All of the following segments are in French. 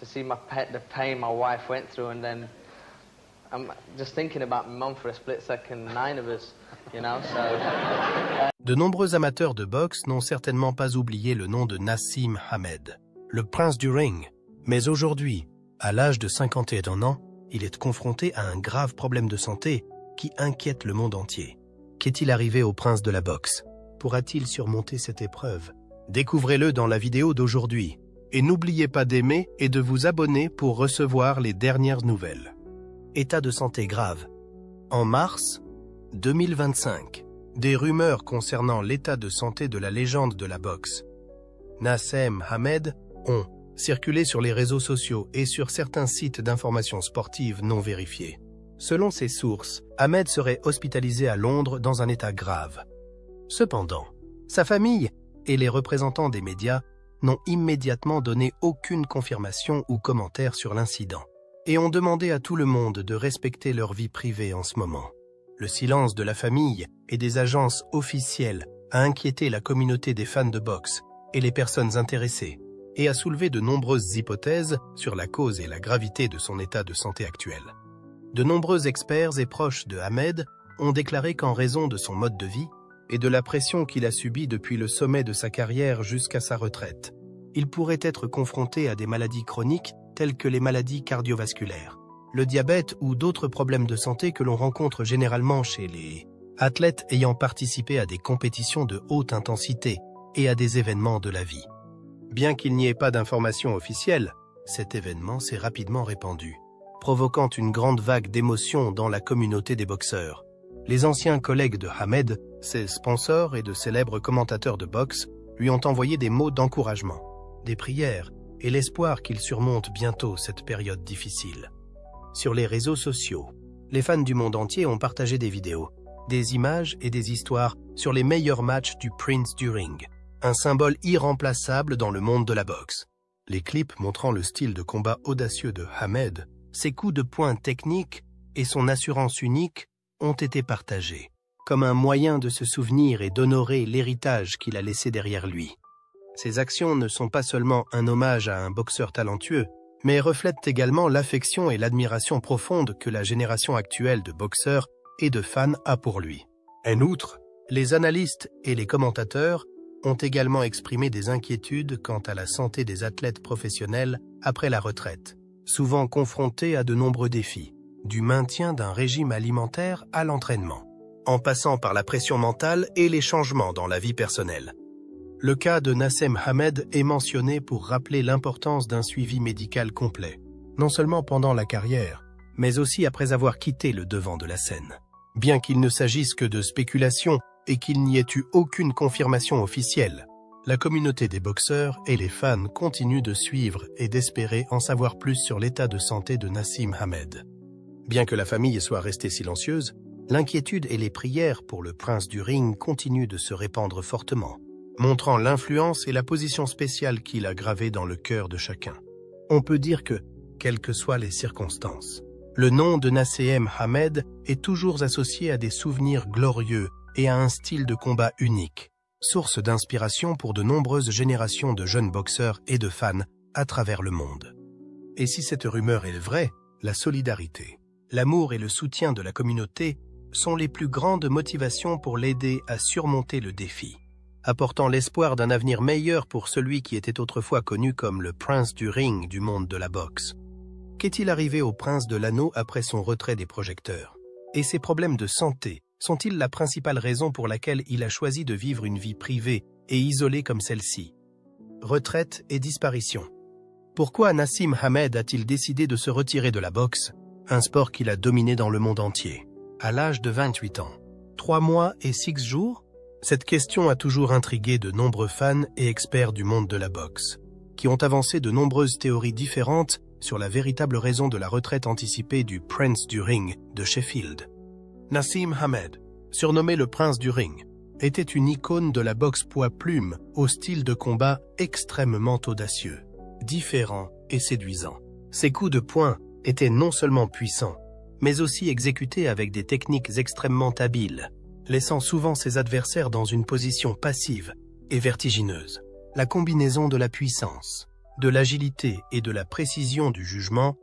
to see the pain my wife went through, and then I'm just thinking about my mum for a split second, 9 of us, you know, so... De nombreux amateurs de boxe n'ont certainement pas oublié le nom de Naseem Hamed, le prince du ring. Mais aujourd'hui, à l'âge de 51 ans, il est confronté à un grave problème de santé qui inquiète le monde entier. Qu'est-il arrivé au prince de la boxe? Pourra-t-il surmonter cette épreuve? Découvrez-le dans la vidéo d'aujourd'hui. Et n'oubliez pas d'aimer et de vous abonner pour recevoir les dernières nouvelles. État de santé grave. En mars 2025, des rumeurs concernant l'état de santé de la légende de la boxe, Naseem Hamed, ont circulé sur les réseaux sociaux et sur certains sites d'information sportive non vérifiés. Selon ces sources, Hamed serait hospitalisé à Londres dans un état grave. Cependant, sa famille et les représentants des médias n'ont immédiatement donné aucune confirmation ou commentaire sur l'incident et ont demandé à tout le monde de respecter leur vie privée en ce moment. Le silence de la famille et des agences officielles a inquiété la communauté des fans de boxe et les personnes intéressées et a soulevé de nombreuses hypothèses sur la cause et la gravité de son état de santé actuel. De nombreux experts et proches de Hamed ont déclaré qu'en raison de son mode de vie et de la pression qu'il a subie depuis le sommet de sa carrière jusqu'à sa retraite, il pourrait être confronté à des maladies chroniques telles que les maladies cardiovasculaires, le diabète ou d'autres problèmes de santé que l'on rencontre généralement chez les athlètes ayant participé à des compétitions de haute intensité et à des événements de la vie. Bien qu'il n'y ait pas d'informations officielles, cet événement s'est rapidement répandu, provoquant une grande vague d'émotions dans la communauté des boxeurs. Les anciens collègues de Hamed, ses sponsors et de célèbres commentateurs de boxe lui ont envoyé des mots d'encouragement, des prières et l'espoir qu'il surmonte bientôt cette période difficile. Sur les réseaux sociaux, les fans du monde entier ont partagé des vidéos, des images et des histoires sur les meilleurs matchs du Prince du Ring, un symbole irremplaçable dans le monde de la boxe. Les clips montrant le style de combat audacieux de Hamed, ses coups de poing techniques et son assurance unique ont été partagés, comme un moyen de se souvenir et d'honorer l'héritage qu'il a laissé derrière lui. Ces actions ne sont pas seulement un hommage à un boxeur talentueux, mais reflètent également l'affection et l'admiration profonde que la génération actuelle de boxeurs et de fans a pour lui. En outre, les analystes et les commentateurs ont également exprimé des inquiétudes quant à la santé des athlètes professionnels après la retraite, souvent confrontés à de nombreux défis, du maintien d'un régime alimentaire à l'entraînement, en passant par la pression mentale et les changements dans la vie personnelle. Le cas de Naseem Hamed est mentionné pour rappeler l'importance d'un suivi médical complet, non seulement pendant la carrière, mais aussi après avoir quitté le devant de la scène. Bien qu'il ne s'agisse que de spéculations et qu'il n'y ait eu aucune confirmation officielle, la communauté des boxeurs et les fans continuent de suivre et d'espérer en savoir plus sur l'état de santé de Naseem Hamed. Bien que la famille soit restée silencieuse, l'inquiétude et les prières pour le prince du ring continuent de se répandre fortement, montrant l'influence et la position spéciale qu'il a gravée dans le cœur de chacun. On peut dire que, quelles que soient les circonstances, le nom de Naseem Hamed est toujours associé à des souvenirs glorieux et à un style de combat unique, source d'inspiration pour de nombreuses générations de jeunes boxeurs et de fans à travers le monde. Et si cette rumeur est vraie, la solidarité, l'amour et le soutien de la communauté sont les plus grandes motivations pour l'aider à surmonter le défi, apportant l'espoir d'un avenir meilleur pour celui qui était autrefois connu comme le prince du ring du monde de la boxe. Qu'est-il arrivé au prince de l'anneau après son retrait des projecteurs? Et ses problèmes de santé sont-ils la principale raison pour laquelle il a choisi de vivre une vie privée et isolée comme celle-ci? Retraite et disparition. Pourquoi Naseem Hamed a-t-il décidé de se retirer de la boxe, un sport qu'il a dominé dans le monde entier, à l'âge de 28 ans? 3 mois et 6 jours? Cette question a toujours intrigué de nombreux fans et experts du monde de la boxe, qui ont avancé de nombreuses théories différentes sur la véritable raison de la retraite anticipée du Prince du Ring de Sheffield. Naseem Hamed, surnommé le Prince du Ring, était une icône de la boxe poids-plume au style de combat extrêmement audacieux, différent et séduisant. Ses coups de poing étaient non seulement puissants, mais aussi exécutés avec des techniques extrêmement habiles, laissant souvent ses adversaires dans une position passive et vertigineuse. La combinaison de la puissance, de l'agilité et de la précision du jugement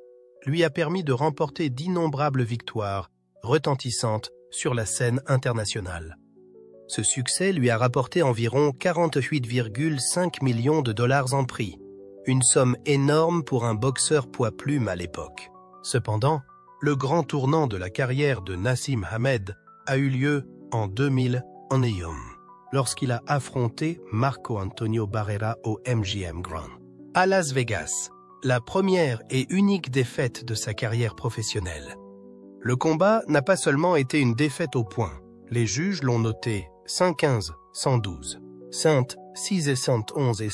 lui a permis de remporter d'innombrables victoires retentissantes sur la scène internationale. Ce succès lui a rapporté environ 48,5 millions de dollars en prix, une somme énorme pour un boxeur poids plume à l'époque. Cependant, le grand tournant de la carrière de Naseem Hamed a eu lieu en 2000 en Neom, lorsqu'il a affronté Marco Antonio Barrera au MGM Grand. À Las Vegas, la première et unique défaite de sa carrière professionnelle. Le combat n'a pas seulement été une défaite au point. Les juges l'ont noté 115-112, 106-111 et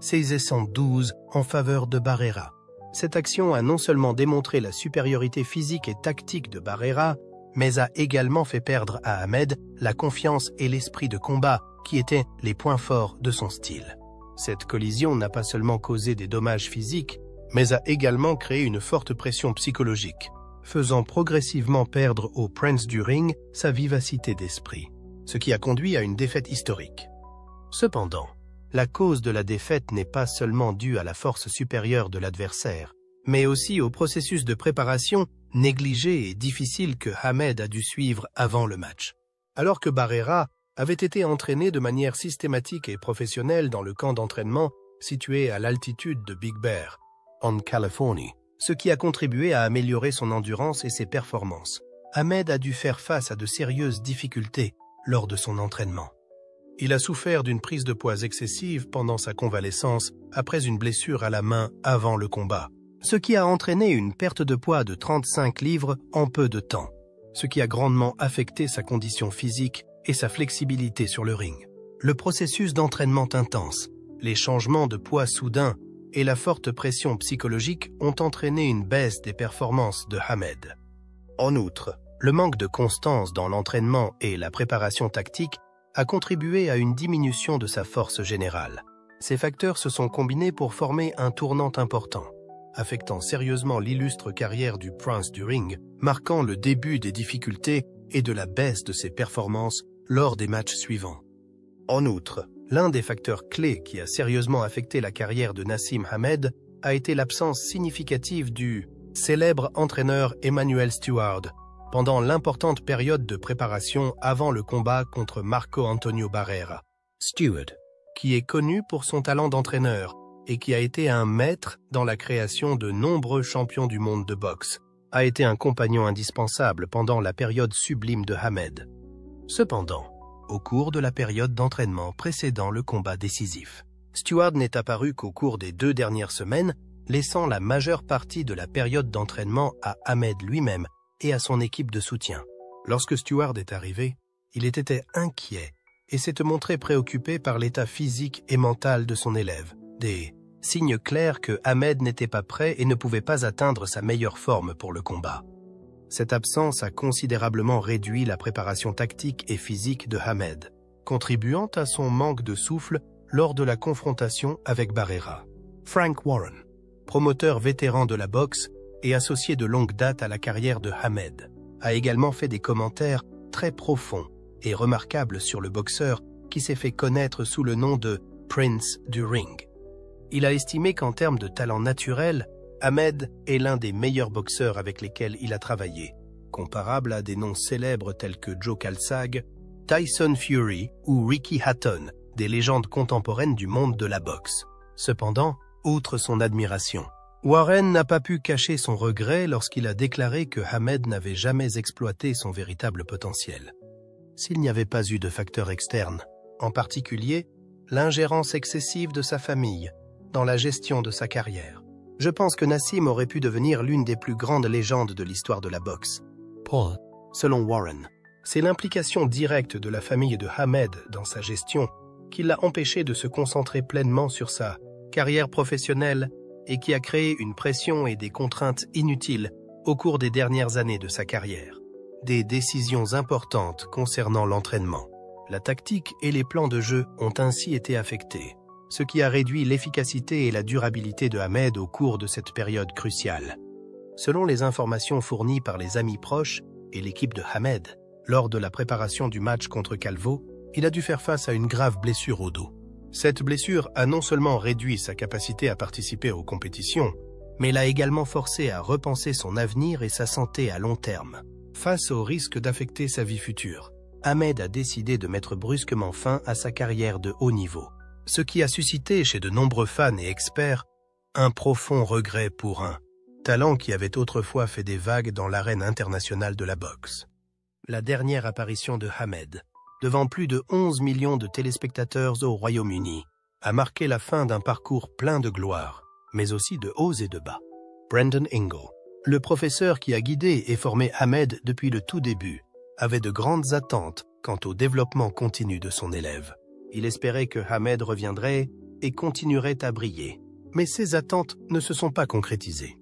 106-112 en faveur de Barrera. Cette action a non seulement démontré la supériorité physique et tactique de Barrera, mais a également fait perdre à Hamed la confiance et l'esprit de combat qui étaient les points forts de son style. Cette collision n'a pas seulement causé des dommages physiques, mais a également créé une forte pression psychologique, faisant progressivement perdre au prince du ring sa vivacité d'esprit, ce qui a conduit à une défaite historique. Cependant, la cause de la défaite n'est pas seulement due à la force supérieure de l'adversaire, mais aussi au processus de préparation négligé et difficile que Hamed a dû suivre avant le match. Alors que Barrera avait été entraîné de manière systématique et professionnelle dans le camp d'entraînement situé à l'altitude de Big Bear, en Californie, ce qui a contribué à améliorer son endurance et ses performances. Hamed a dû faire face à de sérieuses difficultés lors de son entraînement. Il a souffert d'une prise de poids excessive pendant sa convalescence après une blessure à la main avant le combat, ce qui a entraîné une perte de poids de 35 livres en peu de temps, ce qui a grandement affecté sa condition physique et sa flexibilité sur le ring. Le processus d'entraînement intense, les changements de poids soudains et la forte pression psychologique ont entraîné une baisse des performances de Hamed. En outre, le manque de constance dans l'entraînement et la préparation tactique a contribué à une diminution de sa force générale. Ces facteurs se sont combinés pour former un tournant important, affectant sérieusement l'illustre carrière du prince du ring, marquant le début des difficultés et de la baisse de ses performances lors des matchs suivants. En outre, l'un des facteurs clés qui a sérieusement affecté la carrière de Naseem Hamed a été l'absence significative du célèbre entraîneur Emanuel Steward pendant l'importante période de préparation avant le combat contre Marco Antonio Barrera. Steward, qui est connu pour son talent d'entraîneur et qui a été un maître dans la création de nombreux champions du monde de boxe, a été un compagnon indispensable pendant la période sublime de Hamed. Cependant, au cours de la période d'entraînement précédant le combat décisif, Steward n'est apparu qu'au cours des 2 dernières semaines, laissant la majeure partie de la période d'entraînement à Hamed lui-même et à son équipe de soutien. Lorsque Steward est arrivé, il était inquiet et s'est montré préoccupé par l'état physique et mental de son élève, des signes clairs que Hamed n'était pas prêt et ne pouvait pas atteindre sa meilleure forme pour le combat. Cette absence a considérablement réduit la préparation tactique et physique de Hamed, contribuant à son manque de souffle lors de la confrontation avec Barrera. Frank Warren, promoteur vétéran de la boxe et associé de longue date à la carrière de Hamed, a également fait des commentaires très profonds et remarquables sur le boxeur qui s'est fait connaître sous le nom de Prince du Ring. Il a estimé qu'en termes de talent naturel, Hamed est l'un des meilleurs boxeurs avec lesquels il a travaillé, comparable à des noms célèbres tels que Joe Calzaghe, Tyson Fury ou Ricky Hatton, des légendes contemporaines du monde de la boxe. Cependant, outre son admiration, Warren n'a pas pu cacher son regret lorsqu'il a déclaré que Hamed n'avait jamais exploité son véritable potentiel. S'il n'y avait pas eu de facteurs externes, en particulier l'ingérence excessive de sa famille dans la gestion de sa carrière, je pense que Naseem aurait pu devenir l'une des plus grandes légendes de l'histoire de la boxe. Selon Warren, c'est l'implication directe de la famille de Hamed dans sa gestion qui l'a empêché de se concentrer pleinement sur sa carrière professionnelle et qui a créé une pression et des contraintes inutiles au cours des dernières années de sa carrière. Des décisions importantes concernant l'entraînement, la tactique et les plans de jeu ont ainsi été affectés, ce qui a réduit l'efficacité et la durabilité de Hamed au cours de cette période cruciale. Selon les informations fournies par les amis proches et l'équipe de Hamed, lors de la préparation du match contre Calvo, il a dû faire face à une grave blessure au dos. Cette blessure a non seulement réduit sa capacité à participer aux compétitions, mais l'a également forcé à repenser son avenir et sa santé à long terme. Face au risque d'affecter sa vie future, Hamed a décidé de mettre brusquement fin à sa carrière de haut niveau, ce qui a suscité chez de nombreux fans et experts un profond regret pour un talent qui avait autrefois fait des vagues dans l'arène internationale de la boxe. La dernière apparition de Hamed, devant plus de 11 millions de téléspectateurs au Royaume-Uni, a marqué la fin d'un parcours plein de gloire, mais aussi de hauts et de bas. Brendan Ingle, le professeur qui a guidé et formé Hamed depuis le tout début, avait de grandes attentes quant au développement continu de son élève. Il espérait que Hamed reviendrait et continuerait à briller, mais ces attentes ne se sont pas concrétisées.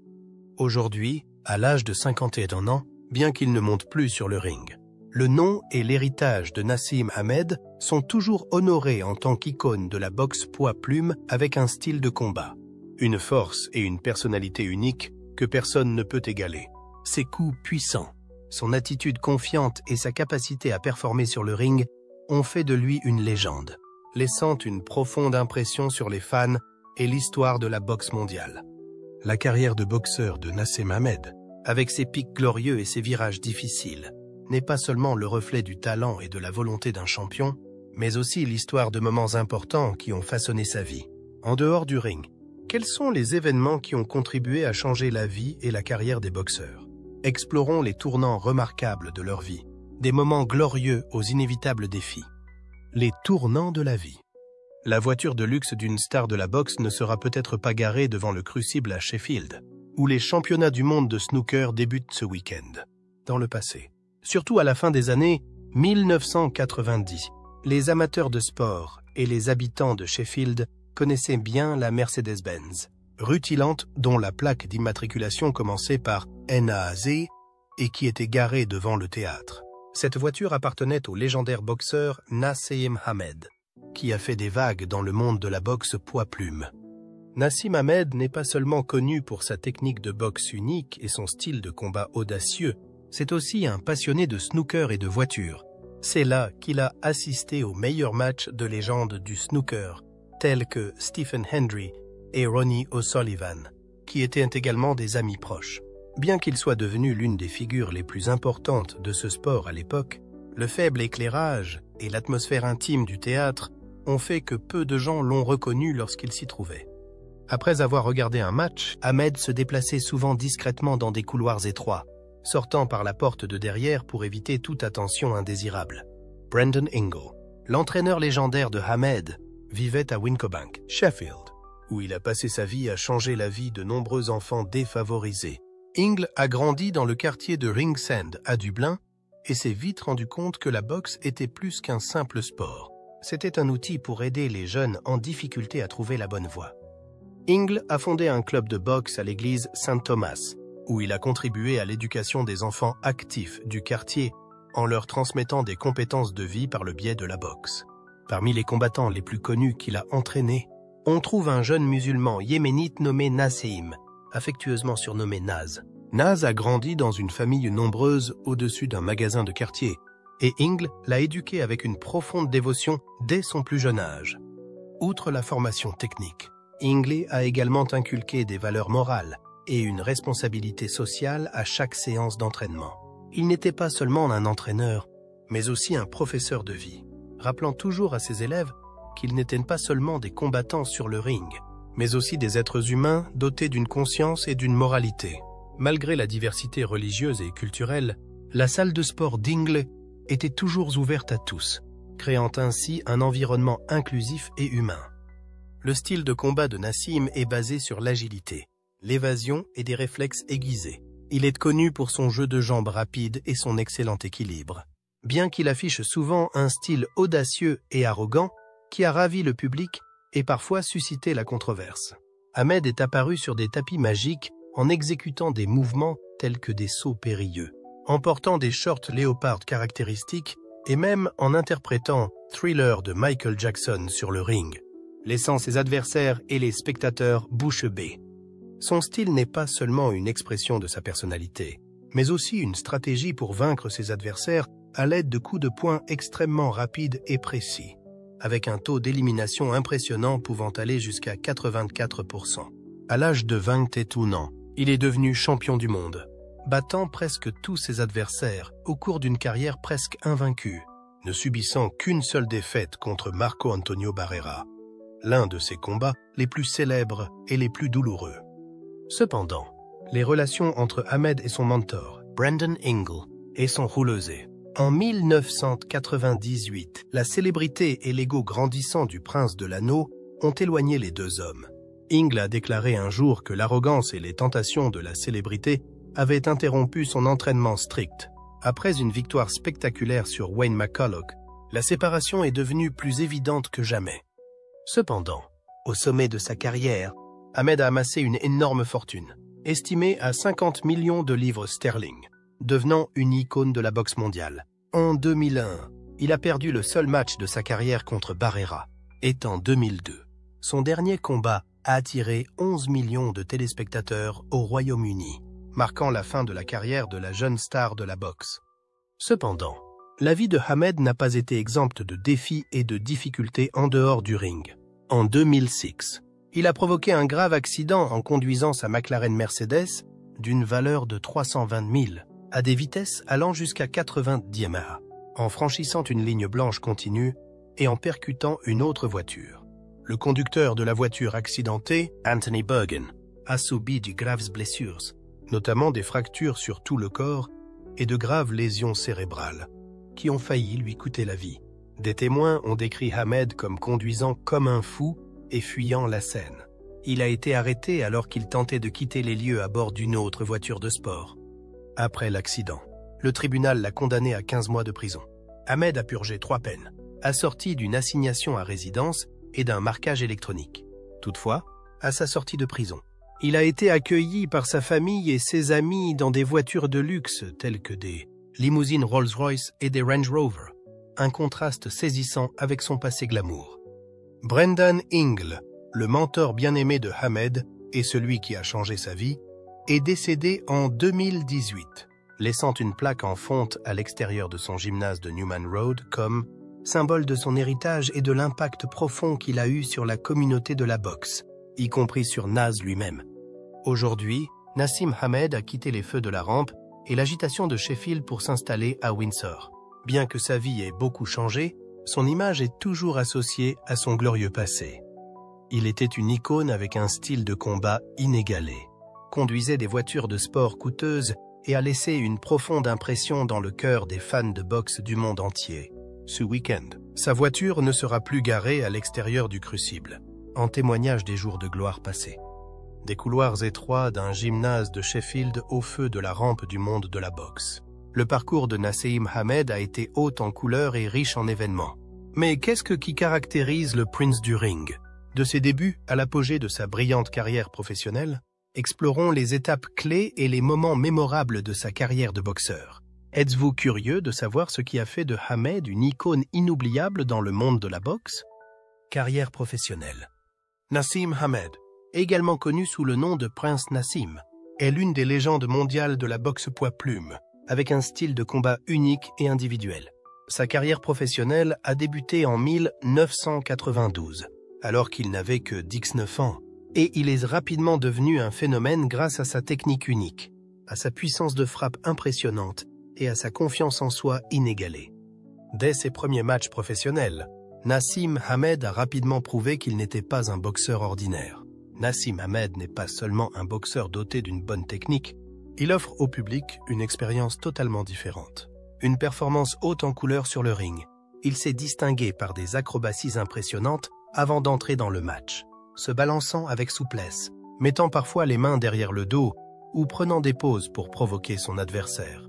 Aujourd'hui, à l'âge de 51 ans, bien qu'il ne monte plus sur le ring, le nom et l'héritage de Naseem Hamed sont toujours honorés en tant qu'icône de la boxe poids-plume avec un style de combat, une force et une personnalité unique que personne ne peut égaler. Ses coups puissants, son attitude confiante et sa capacité à performer sur le ring ont fait de lui une légende, laissant une profonde impression sur les fans et l'histoire de la boxe mondiale. La carrière de boxeur de Naseem Hamed, avec ses pics glorieux et ses virages difficiles, n'est pas seulement le reflet du talent et de la volonté d'un champion, mais aussi l'histoire de moments importants qui ont façonné sa vie. En dehors du ring, quels sont les événements qui ont contribué à changer la vie et la carrière des boxeurs? Explorons les tournants remarquables de leur vie, des moments glorieux aux inévitables défis. Les tournants de la vie. La voiture de luxe d'une star de la boxe ne sera peut-être pas garée devant le Crucible à Sheffield, où les championnats du monde de snooker débutent ce week-end. Dans le passé, surtout à la fin des années 1990, les amateurs de sport et les habitants de Sheffield connaissaient bien la Mercedes-Benz, rutilante dont la plaque d'immatriculation commençait par NAZ et qui était garée devant le théâtre. Cette voiture appartenait au légendaire boxeur Naseem Hamed, qui a fait des vagues dans le monde de la boxe poids-plume. Naseem Hamed n'est pas seulement connu pour sa technique de boxe unique et son style de combat audacieux, c'est aussi un passionné de snooker et de voitures. C'est là qu'il a assisté aux meilleurs matchs de légendes du snooker, tels que Stephen Hendry et Ronnie O'Sullivan, qui étaient également des amis proches. Bien qu'il soit devenu l'une des figures les plus importantes de ce sport à l'époque, le faible éclairage et l'atmosphère intime du théâtre ont fait que peu de gens l'ont reconnu lorsqu'il s'y trouvait. Après avoir regardé un match, Hamed se déplaçait souvent discrètement dans des couloirs étroits, sortant par la porte de derrière pour éviter toute attention indésirable. Brendan Ingle, l'entraîneur légendaire de Hamed, vivait à Wincobank, Sheffield, où il a passé sa vie à changer la vie de nombreux enfants défavorisés. Ingle a grandi dans le quartier de Ringsend à Dublin et s'est vite rendu compte que la boxe était plus qu'un simple sport. C'était un outil pour aider les jeunes en difficulté à trouver la bonne voie. Ingle a fondé un club de boxe à l'église Saint Thomas, où il a contribué à l'éducation des enfants actifs du quartier en leur transmettant des compétences de vie par le biais de la boxe. Parmi les combattants les plus connus qu'il a entraînés, on trouve un jeune musulman yéménite nommé Naseem, affectueusement surnommé Naz. Naz a grandi dans une famille nombreuse au-dessus d'un magasin de quartier, et Ingle l'a éduqué avec une profonde dévotion dès son plus jeune âge. Outre la formation technique, Ingle a également inculqué des valeurs morales et une responsabilité sociale à chaque séance d'entraînement. Il n'était pas seulement un entraîneur, mais aussi un professeur de vie, rappelant toujours à ses élèves qu'ils n'étaient pas seulement des combattants sur le ring, mais aussi des êtres humains dotés d'une conscience et d'une moralité. Malgré la diversité religieuse et culturelle, la salle de sport d'Ingle était toujours ouverte à tous, créant ainsi un environnement inclusif et humain. Le style de combat de Naseem est basé sur l'agilité, l'évasion et des réflexes aiguisés. Il est connu pour son jeu de jambes rapide et son excellent équilibre. Bien qu'il affiche souvent un style audacieux et arrogant qui a ravi le public et parfois suscité la controverse. Hamed est apparu sur des tapis magiques en exécutant des mouvements tels que des sauts périlleux, en portant des shorts léopard caractéristiques et même en interprétant Thriller de Michael Jackson sur le ring, laissant ses adversaires et les spectateurs bouche bée. Son style n'est pas seulement une expression de sa personnalité, mais aussi une stratégie pour vaincre ses adversaires à l'aide de coups de poing extrêmement rapides et précis. avec un taux d'élimination impressionnant pouvant aller jusqu'à 84%. À l'âge de 21 ans, il est devenu champion du monde, battant presque tous ses adversaires au cours d'une carrière presque invaincue, ne subissant qu'une seule défaite contre Marco Antonio Barrera, l'un de ses combats les plus célèbres et les plus douloureux. Cependant, les relations entre Hamed et son mentor, Brendan Ingle, et sont houleuses. En 1998, la célébrité et l'ego grandissant du prince de l'anneau ont éloigné les deux hommes. Ingle a déclaré un jour que l'arrogance et les tentations de la célébrité avaient interrompu son entraînement strict. Après une victoire spectaculaire sur Wayne McCulloch, la séparation est devenue plus évidente que jamais. Cependant, au sommet de sa carrière, Hamed a amassé une énorme fortune, estimée à 50 millions de livres sterling, devenant une icône de la boxe mondiale. En 2001, il a perdu le seul match de sa carrière contre Barrera, et en 2002, son dernier combat a attiré 11 millions de téléspectateurs au Royaume-Uni, marquant la fin de la carrière de la jeune star de la boxe. Cependant, la vie de Hamed n'a pas été exempte de défis et de difficultés en dehors du ring. En 2006, il a provoqué un grave accident en conduisant sa McLaren Mercedes d'une valeur de 320 000 à des vitesses allant jusqu'à 90 mph, en franchissant une ligne blanche continue et en percutant une autre voiture. Le conducteur de la voiture accidentée, Anthony Bergen, a subi de graves blessures, notamment des fractures sur tout le corps et de graves lésions cérébrales, qui ont failli lui coûter la vie. Des témoins ont décrit Hamed comme conduisant comme un fou et fuyant la scène. Il a été arrêté alors qu'il tentait de quitter les lieux à bord d'une autre voiture de sport. Après l'accident, le tribunal l'a condamné à 15 mois de prison. Hamed a purgé 3 peines, assorties d'une assignation à résidence et d'un marquage électronique. Toutefois, à sa sortie de prison, il a été accueilli par sa famille et ses amis dans des voitures de luxe telles que des limousines Rolls-Royce et des Range Rover, un contraste saisissant avec son passé glamour. Brendan Ingle, le mentor bien-aimé de Hamed et celui qui a changé sa vie, est décédé en 2018, laissant une plaque en fonte à l'extérieur de son gymnase de Newman Road comme symbole de son héritage et de l'impact profond qu'il a eu sur la communauté de la boxe, y compris sur Naz lui-même. Aujourd'hui, Naseem Hamed a quitté les feux de la rampe et l'agitation de Sheffield pour s'installer à Windsor. Bien que sa vie ait beaucoup changé, son image est toujours associée à son glorieux passé. Il était une icône avec un style de combat inégalé, conduisait des voitures de sport coûteuses et a laissé une profonde impression dans le cœur des fans de boxe du monde entier. Ce week-end, sa voiture ne sera plus garée à l'extérieur du crucible, en témoignage des jours de gloire passés. Des couloirs étroits d'un gymnase de Sheffield au feu de la rampe du monde de la boxe. Le parcours de Naseem Hamed a été haut en couleurs et riche en événements. Mais qu'est-ce qui caractérise le Prince du Ring? De ses débuts à l'apogée de sa brillante carrière professionnelle, explorons les étapes clés et les moments mémorables de sa carrière de boxeur. Êtes-vous curieux de savoir ce qui a fait de Hamed une icône inoubliable dans le monde de la boxe? Carrière professionnelle. Naseem Hamed, également connu sous le nom de Prince Naseem, est l'une des légendes mondiales de la boxe poids-plume, avec un style de combat unique et individuel. Sa carrière professionnelle a débuté en 1992, alors qu'il n'avait que 19 ans, et il est rapidement devenu un phénomène grâce à sa technique unique, à sa puissance de frappe impressionnante et à sa confiance en soi inégalée. Dès ses premiers matchs professionnels, Naseem Hamed a rapidement prouvé qu'il n'était pas un boxeur ordinaire. Naseem Hamed n'est pas seulement un boxeur doté d'une bonne technique, il offre au public une expérience totalement différente. Une performance haute en couleurs sur le ring. Il s'est distingué par des acrobaties impressionnantes avant d'entrer dans le match, se balançant avec souplesse, mettant parfois les mains derrière le dos ou prenant des pauses pour provoquer son adversaire.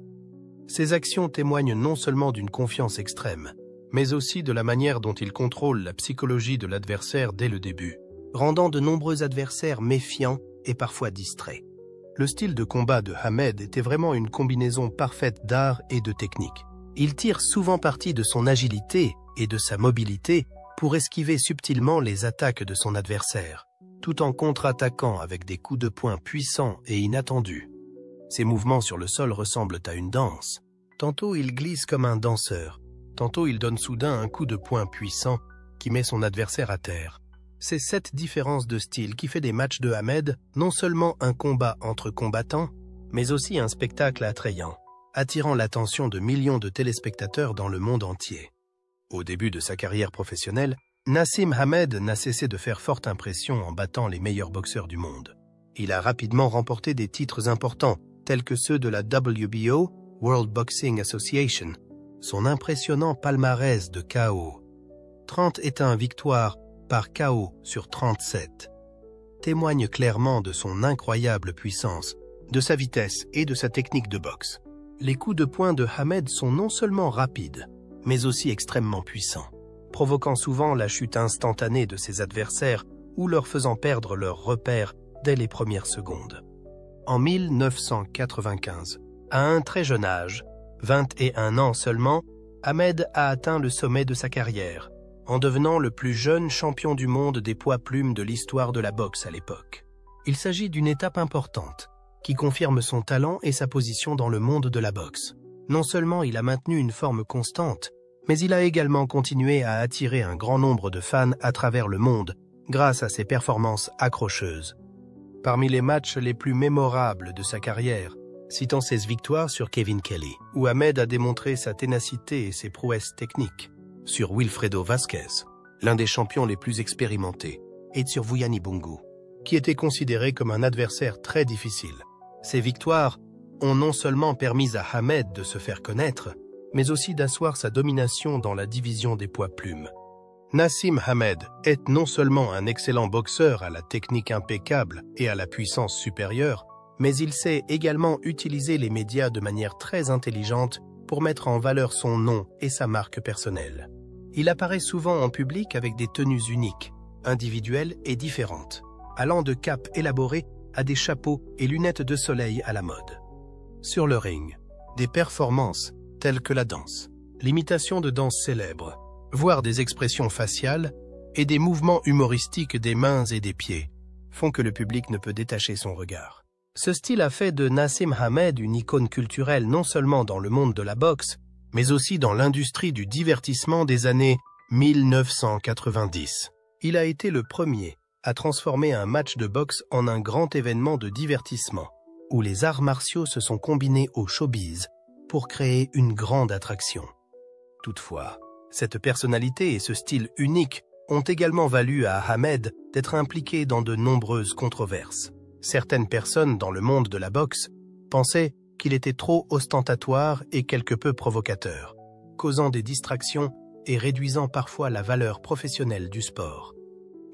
Ces actions témoignent non seulement d'une confiance extrême, mais aussi de la manière dont il contrôle la psychologie de l'adversaire dès le début, rendant de nombreux adversaires méfiants et parfois distraits. Le style de combat de Hamed était vraiment une combinaison parfaite d'art et de technique. Il tire souvent parti de son agilité et de sa mobilité pour esquiver subtilement les attaques de son adversaire, tout en contre-attaquant avec des coups de poing puissants et inattendus. Ses mouvements sur le sol ressemblent à une danse. Tantôt il glisse comme un danseur, tantôt il donne soudain un coup de poing puissant, qui met son adversaire à terre. C'est cette différence de style qui fait des matchs de Hamed non seulement un combat entre combattants, mais aussi un spectacle attrayant, attirant l'attention de millions de téléspectateurs dans le monde entier. Au début de sa carrière professionnelle, Naseem Hamed n'a cessé de faire forte impression en battant les meilleurs boxeurs du monde. Il a rapidement remporté des titres importants, tels que ceux de la WBO, World Boxing Association. Son impressionnant palmarès de KO, 31 victoires par KO sur 37, témoigne clairement de son incroyable puissance, de sa vitesse et de sa technique de boxe. Les coups de poing de Hamed sont non seulement rapides, mais aussi extrêmement puissants, provoquant souvent la chute instantanée de ses adversaires ou leur faisant perdre leurs repères dès les premières secondes. En 1995, à un très jeune âge, 21 ans seulement, Hamed a atteint le sommet de sa carrière, en devenant le plus jeune champion du monde des poids plumes de l'histoire de la boxe à l'époque. Il s'agit d'une étape importante, qui confirme son talent et sa position dans le monde de la boxe. Non seulement il a maintenu une forme constante, mais il a également continué à attirer un grand nombre de fans à travers le monde grâce à ses performances accrocheuses. Parmi les matchs les plus mémorables de sa carrière, citons ses victoires sur Kevin Kelly, où Hamed a démontré sa ténacité et ses prouesses techniques, sur Wilfredo Vazquez, l'un des champions les plus expérimentés, et sur Vuyani Bungu, qui était considéré comme un adversaire très difficile. Ces victoires ont non seulement permis à Hamed de se faire connaître, mais aussi d'asseoir sa domination dans la division des poids plumes. Naseem Hamed est non seulement un excellent boxeur à la technique impeccable et à la puissance supérieure, mais il sait également utiliser les médias de manière très intelligente pour mettre en valeur son nom et sa marque personnelle. Il apparaît souvent en public avec des tenues uniques, individuelles et différentes, allant de capes élaborées à des chapeaux et lunettes de soleil à la mode. Sur le ring, des performances telles que la danse, l'imitation de danse célèbres, voire des expressions faciales et des mouvements humoristiques des mains et des pieds font que le public ne peut détacher son regard. Ce style a fait de Naseem Hamed une icône culturelle non seulement dans le monde de la boxe, mais aussi dans l'industrie du divertissement des années 1990. Il a été le premier à transformer un match de boxe en un grand événement de divertissement, où les arts martiaux se sont combinés au showbiz pour créer une grande attraction. Toutefois, cette personnalité et ce style unique ont également valu à Hamed d'être impliqué dans de nombreuses controverses. Certaines personnes dans le monde de la boxe pensaient qu'il était trop ostentatoire et quelque peu provocateur, causant des distractions et réduisant parfois la valeur professionnelle du sport.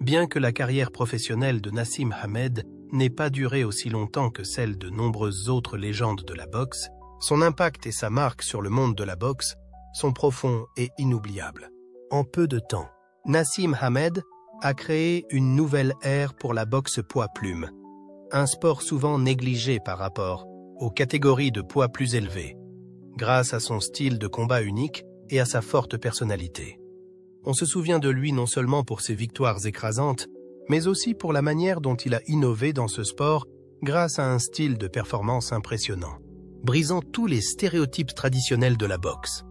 Bien que la carrière professionnelle de Naseem Hamed n'ait pas duré aussi longtemps que celle de nombreuses autres légendes de la boxe, son impact et sa marque sur le monde de la boxe sont profonds et inoubliables. En peu de temps, Naseem Hamed a créé une nouvelle ère pour la boxe poids-plume, un sport souvent négligé par rapport aux catégories de poids plus élevés, grâce à son style de combat unique et à sa forte personnalité. On se souvient de lui non seulement pour ses victoires écrasantes, mais aussi pour la manière dont il a innové dans ce sport grâce à un style de performance impressionnant, brisant tous les stéréotypes traditionnels de la boxe.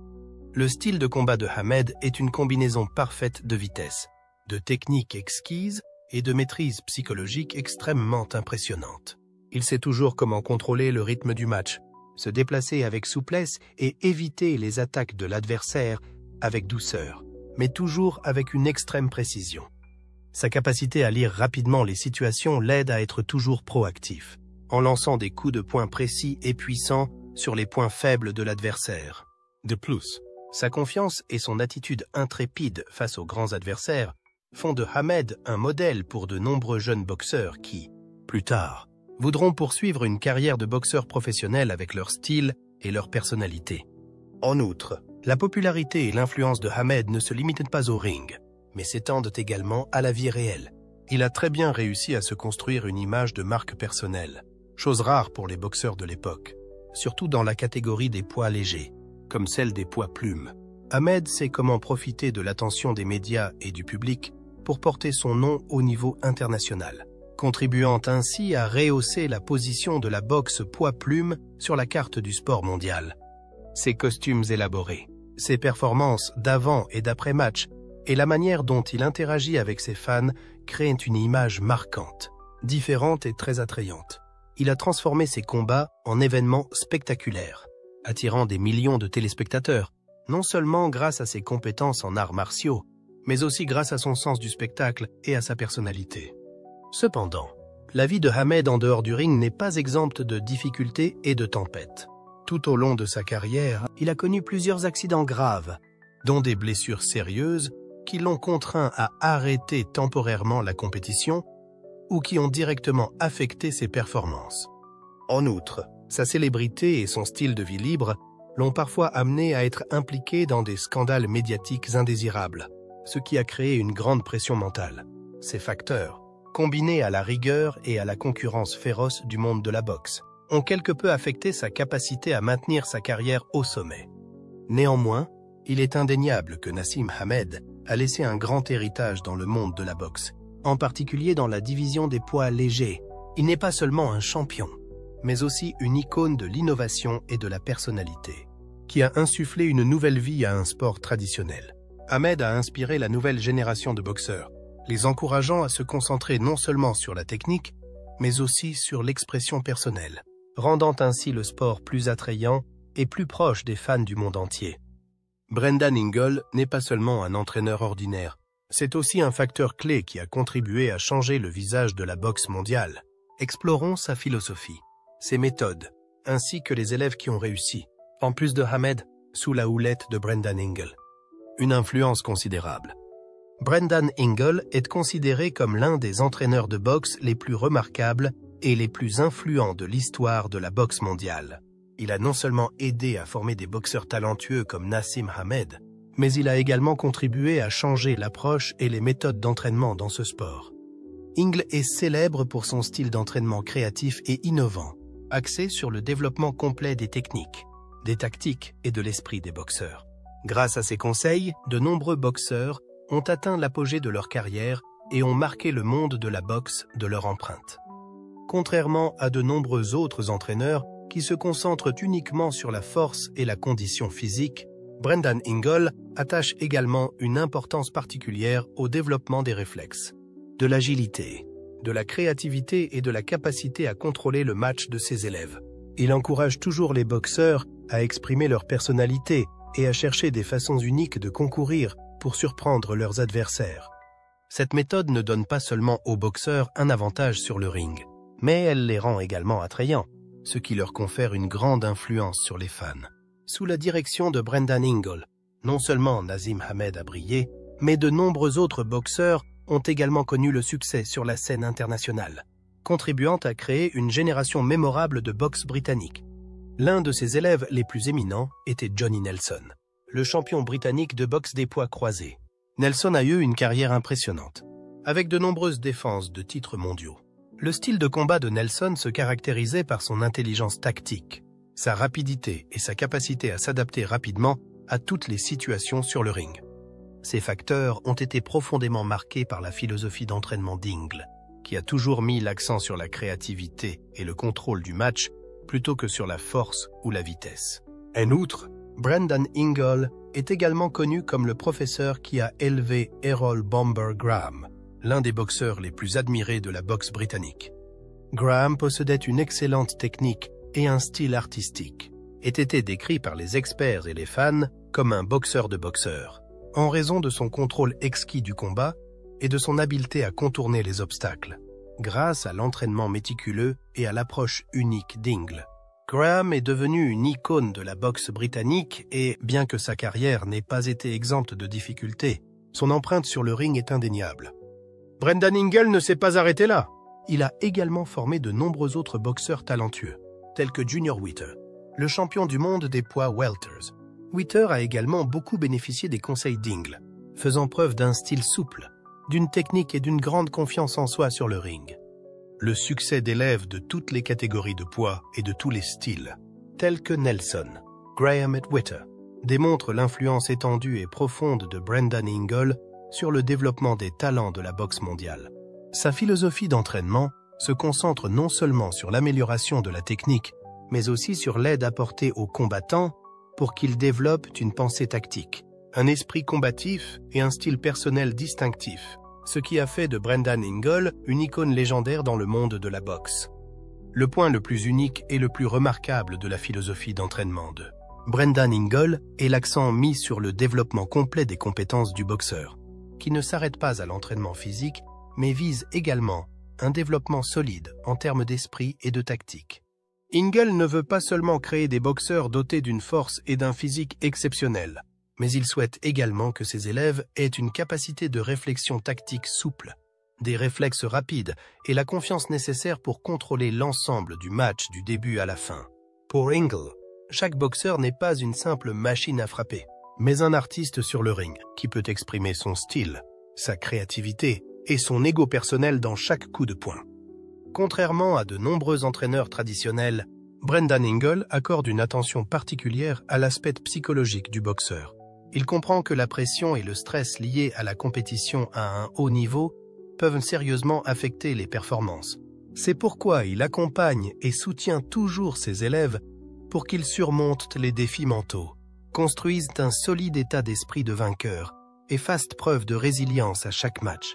Le style de combat de Hamed est une combinaison parfaite de vitesse, de technique exquise et de maîtrise psychologique extrêmement impressionnante. Il sait toujours comment contrôler le rythme du match, se déplacer avec souplesse et éviter les attaques de l'adversaire avec douceur, mais toujours avec une extrême précision. Sa capacité à lire rapidement les situations l'aide à être toujours proactif, en lançant des coups de poing précis et puissants sur les points faibles de l'adversaire. De plus, sa confiance et son attitude intrépide face aux grands adversaires font de Hamed un modèle pour de nombreux jeunes boxeurs qui, plus tard, voudront poursuivre une carrière de boxeur professionnel avec leur style et leur personnalité. En outre, la popularité et l'influence de Hamed ne se limitent pas au ring, mais s'étendent également à la vie réelle. Il a très bien réussi à se construire une image de marque personnelle, chose rare pour les boxeurs de l'époque, surtout dans la catégorie des poids légers, comme celle des poids plumes. Hamed sait comment profiter de l'attention des médias et du public pour porter son nom au niveau international, contribuant ainsi à rehausser la position de la boxe poids-plume sur la carte du sport mondial. Ses costumes élaborés, ses performances d'avant et d'après-match et la manière dont il interagit avec ses fans crée une image marquante, différente et très attrayante. Il a transformé ses combats en événements spectaculaires, attirant des millions de téléspectateurs, non seulement grâce à ses compétences en arts martiaux, mais aussi grâce à son sens du spectacle et à sa personnalité. Cependant, la vie de Hamed en dehors du ring n'est pas exempte de difficultés et de tempêtes. Tout au long de sa carrière, il a connu plusieurs accidents graves, dont des blessures sérieuses qui l'ont contraint à arrêter temporairement la compétition ou qui ont directement affecté ses performances. En outre, sa célébrité et son style de vie libre l'ont parfois amené à être impliqué dans des scandales médiatiques indésirables, ce qui a créé une grande pression mentale. Ces facteurs, combinés à la rigueur et à la concurrence féroce du monde de la boxe, ont quelque peu affecté sa capacité à maintenir sa carrière au sommet. Néanmoins, il est indéniable que Naseem Hamed a laissé un grand héritage dans le monde de la boxe, en particulier dans la division des poids légers. Il n'est pas seulement un champion, mais aussi une icône de l'innovation et de la personnalité, qui a insufflé une nouvelle vie à un sport traditionnel. Hamed a inspiré la nouvelle génération de boxeurs, les encourageant à se concentrer non seulement sur la technique, mais aussi sur l'expression personnelle, rendant ainsi le sport plus attrayant et plus proche des fans du monde entier. Brendan Ingle n'est pas seulement un entraîneur ordinaire, c'est aussi un facteur clé qui a contribué à changer le visage de la boxe mondiale. Explorons sa philosophie, ses méthodes, ainsi que les élèves qui ont réussi, en plus de Hamed, sous la houlette de Brendan Ingle. Une influence considérable. Brendan Ingle est considéré comme l'un des entraîneurs de boxe les plus remarquables et les plus influents de l'histoire de la boxe mondiale. Il a non seulement aidé à former des boxeurs talentueux comme Naseem Hamed, mais il a également contribué à changer l'approche et les méthodes d'entraînement dans ce sport. Ingle est célèbre pour son style d'entraînement créatif et innovant, axé sur le développement complet des techniques, des tactiques et de l'esprit des boxeurs. Grâce à ses conseils, de nombreux boxeurs ont atteint l'apogée de leur carrière et ont marqué le monde de la boxe de leur empreinte. Contrairement à de nombreux autres entraîneurs qui se concentrent uniquement sur la force et la condition physique, Brendan Ingle attache également une importance particulière au développement des réflexes, de l'agilité, de la créativité et de la capacité à contrôler le match de ses élèves. Il encourage toujours les boxeurs à exprimer leur personnalité et à chercher des façons uniques de concourir pour surprendre leurs adversaires. Cette méthode ne donne pas seulement aux boxeurs un avantage sur le ring, mais elle les rend également attrayants, ce qui leur confère une grande influence sur les fans. Sous la direction de Brendan Ingle, non seulement Naseem Hamed a brillé, mais de nombreux autres boxeurs ont également connu le succès sur la scène internationale, contribuant à créer une génération mémorable de boxe britannique. L'un de ses élèves les plus éminents était Johnny Nelson, le champion britannique de boxe des poids croisés. Nelson a eu une carrière impressionnante, avec de nombreuses défenses de titres mondiaux. Le style de combat de Nelson se caractérisait par son intelligence tactique, sa rapidité et sa capacité à s'adapter rapidement à toutes les situations sur le ring. Ces facteurs ont été profondément marqués par la philosophie d'entraînement d'Ingle, qui a toujours mis l'accent sur la créativité et le contrôle du match plutôt que sur la force ou la vitesse. En outre, Brendan Ingle est également connu comme le professeur qui a élevé Errol Bomber Graham, l'un des boxeurs les plus admirés de la boxe britannique. Graham possédait une excellente technique et un style artistique, et était décrit par les experts et les fans comme un boxeur de boxeurs, en raison de son contrôle exquis du combat et de son habileté à contourner les obstacles, grâce à l'entraînement méticuleux et à l'approche unique d'Ingle. Graham est devenu une icône de la boxe britannique et, bien que sa carrière n'ait pas été exempte de difficultés, son empreinte sur le ring est indéniable. Brendan Ingle ne s'est pas arrêté là. Il a également formé de nombreux autres boxeurs talentueux, tels que Junior Witter, le champion du monde des poids welters. Witter a également beaucoup bénéficié des conseils d'Ingle, faisant preuve d'un style souple, d'une technique et d'une grande confiance en soi sur le ring. Le succès d'élèves de toutes les catégories de poids et de tous les styles, tels que Nelson, Graham et Witter, démontre l'influence étendue et profonde de Brendan Ingle sur le développement des talents de la boxe mondiale. Sa philosophie d'entraînement se concentre non seulement sur l'amélioration de la technique, mais aussi sur l'aide apportée aux combattants pour qu'ils développent une pensée tactique, un esprit combatif et un style personnel distinctif, ce qui a fait de Brendan Ingle une icône légendaire dans le monde de la boxe. Le point le plus unique et le plus remarquable de la philosophie d'entraînement de Brendan Ingle est l'accent mis sur le développement complet des compétences du boxeur, qui ne s'arrête pas à l'entraînement physique, mais vise également un développement solide en termes d'esprit et de tactique. Ingle ne veut pas seulement créer des boxeurs dotés d'une force et d'un physique exceptionnels, mais il souhaite également que ses élèves aient une capacité de réflexion tactique souple, des réflexes rapides et la confiance nécessaire pour contrôler l'ensemble du match du début à la fin. Pour Ingle, chaque boxeur n'est pas une simple machine à frapper, mais un artiste sur le ring qui peut exprimer son style, sa créativité et son ego personnel dans chaque coup de poing. Contrairement à de nombreux entraîneurs traditionnels, Brendan Ingle accorde une attention particulière à l'aspect psychologique du boxeur. Il comprend que la pression et le stress liés à la compétition à un haut niveau peuvent sérieusement affecter les performances. C'est pourquoi il accompagne et soutient toujours ses élèves pour qu'ils surmontent les défis mentaux, construisent un solide état d'esprit de vainqueur et fassent preuve de résilience à chaque match.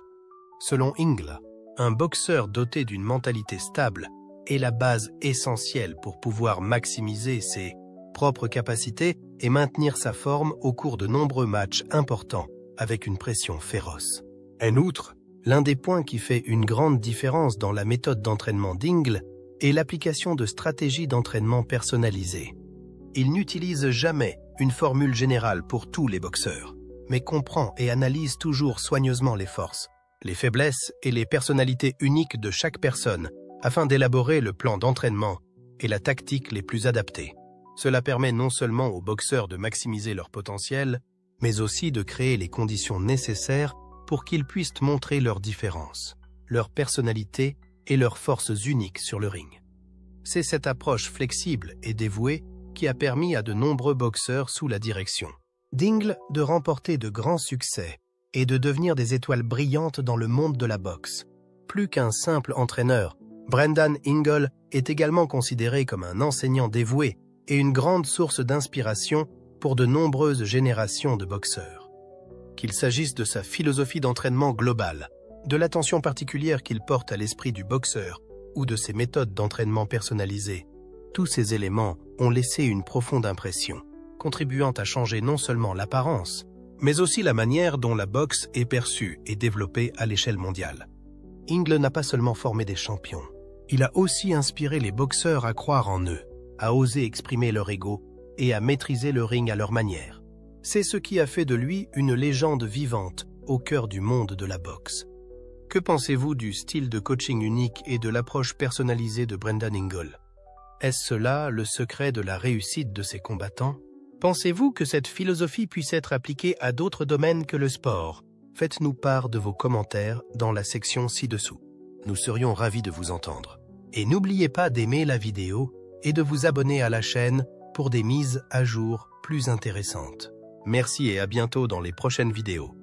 Selon Ingle, un boxeur doté d'une mentalité stable est la base essentielle pour pouvoir maximiser ses propres capacités et maintenir sa forme au cours de nombreux matchs importants avec une pression féroce. En outre, l'un des points qui fait une grande différence dans la méthode d'entraînement d'Ingle est l'application de stratégies d'entraînement personnalisées. Il n'utilise jamais une formule générale pour tous les boxeurs, mais comprend et analyse toujours soigneusement les forces, les faiblesses et les personnalités uniques de chaque personne afin d'élaborer le plan d'entraînement et la tactique les plus adaptés. Cela permet non seulement aux boxeurs de maximiser leur potentiel, mais aussi de créer les conditions nécessaires pour qu'ils puissent montrer leurs différences, leur personnalité et leurs forces uniques sur le ring. C'est cette approche flexible et dévouée qui a permis à de nombreux boxeurs sous la direction d'Ingle de remporter de grands succès et de devenir des étoiles brillantes dans le monde de la boxe. Plus qu'un simple entraîneur, Brendan Ingle est également considéré comme un enseignant dévoué et une grande source d'inspiration pour de nombreuses générations de boxeurs. Qu'il s'agisse de sa philosophie d'entraînement globale, de l'attention particulière qu'il porte à l'esprit du boxeur ou de ses méthodes d'entraînement personnalisées, tous ces éléments ont laissé une profonde impression, contribuant à changer non seulement l'apparence, mais aussi la manière dont la boxe est perçue et développée à l'échelle mondiale. Ingle n'a pas seulement formé des champions, il a aussi inspiré les boxeurs à croire en eux, à oser exprimer leur ego et à maîtriser le ring à leur manière. C'est ce qui a fait de lui une légende vivante au cœur du monde de la boxe. Que pensez-vous du style de coaching unique et de l'approche personnalisée de Brendan Ingle? Est-ce cela le secret de la réussite de ses combattants? Pensez-vous que cette philosophie puisse être appliquée à d'autres domaines que le sport? Faites-nous part de vos commentaires dans la section ci-dessous. Nous serions ravis de vous entendre. Et n'oubliez pas d'aimer la vidéo et de vous abonner à la chaîne pour des mises à jour plus intéressantes. Merci et à bientôt dans les prochaines vidéos.